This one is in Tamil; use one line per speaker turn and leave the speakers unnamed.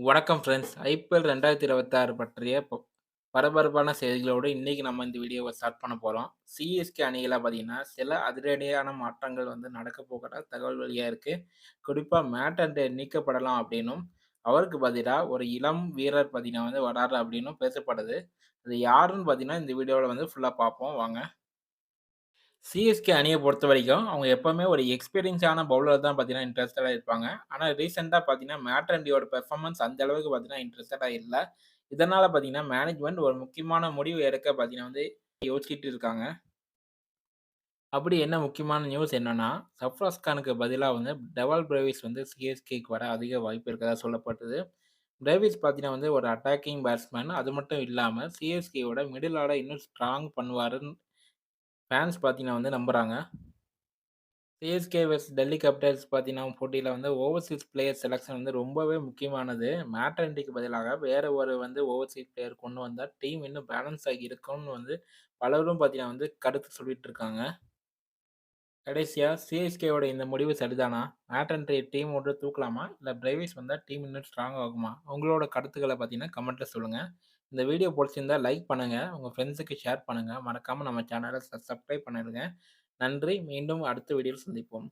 வணக்கம் ஃப்ரெண்ட்ஸ். ஐபிஎல் 2026 பற்றிய பரபரப்பான செய்திகளோடு இன்னைக்கு நம்ம இந்த வீடியோவ ஸ்டார்ட் பண்ண போறோம். சிஎஸ்கே அணியில பார்த்தீங்கன்னா, சில அதிரடியான மாற்றங்கள் நடக்க போகறதா தகவல் வெளியா இருக்கு. குறிப்பா மேட் அண்ட் நீக்கப்படலாம் அப்படின்னும், அவருக்கு பதிலா ஒரு இளம் வீரர் பார்த்தீங்கன்னா வராரு அப்படின்னும் பேசப்படுது. அது யாருன்னு பார்த்தீங்கன்னா, இந்த வீடியோல ஃபுல்லா பார்ப்போம் வாங்க. சிஎஸ்கே அணிய பொறுத்தவரைக்கும், அவங்க எப்பவுமே ஒரு எக்ஸ்பீரியன்ஸான பவுலர் தான் பார்த்தீங்கன்னா, இன்ட்ரஸ்டடா இருப்பாங்க. ஆனா ரீசென்ட்டா பார்த்தீங்கன்னா, மேட்ரண்டியோட பெர்ஃபார்மன்ஸ் அந்த அளவுக்கு பார்த்தீங்கன்னா, இன்ட்ரஸ்டடா இல்ல. இதனால பார்த்தீங்கன்னா, மேனேஜ்மென்ட் ஒரு முக்கியமான முடிவு எடுக்க பார்த்தீங்கன்னா யோசிச்சுட்டு இருக்காங்க. அப்படி என்ன முக்கியமான நியூஸ் என்னன்னா, சர்ஃப்ராஸ் கானுக்கு பதிலா டெவால் பிரேவிஸ் சிஎஸ்கேக்கு வர அதிக வாய்ப்பு இருக்கிறதா சொல்லப்பட்டது. பிரேவிஸ் பார்த்தீங்கன்னா ஒரு அட்டாக்கிங் பேட்ஸ்மேன். அது மட்டும் இல்லாம சிஎஸ்கேவோட மிடில் ஆர்டர் இன்னும் ஸ்ட்ராங் பண்ணுவாருன்னு ஃபேன்ஸ் பார்த்தீங்கன்னா நம்புறாங்க. சிஎஸ்கே வெர்சஸ் டெல்லி கேபிட்டல்ஸ் பார்த்தீங்கன்னா, போட்டியில ஓவர்சீஸ் பிளேயர் செலக்ஷன் ரொம்பவே முக்கியமானது. மேட்டர்னிட்டிக்கு பதிலாக வேற ஒரு ஓவர்சீஸ் பிளேயர் கொண்டு வந்தா டீம் இன்னும் பேலன்ஸ் ஆகி இருக்கும்னு பலரும் பார்த்தீங்கன்னா கருத்து சொல்லிட்டு இருக்காங்க. கடைசியா சிஎஸ்கேவோட இந்த முடிவு சரிதானா? மேட்டர்னிட்டிய டீம் விட்டு தூக்கலாமா? இல்ல பிரேவிஸ் வந்தா டீம் இன்னும் ஸ்ட்ராங் ஆகுமா? உங்களோட கருத்துக்கள பார்த்தீங்கன்னா கமெண்ட்ல சொல்லுங்க. இந்த வீடியோ புடிச்சிருந்தா லைக் பண்ணுங்க. உங்க ஃப்ரெண்ட்ஸுக்கு ஷேர் பண்ணுங்க. மறக்காம நம்ம சேனல சப்ஸ்கிரைப் பண்ணிடுங்க. நன்றி. மீண்டும் அடுத்த வீடியோவில் சந்திப்போம்.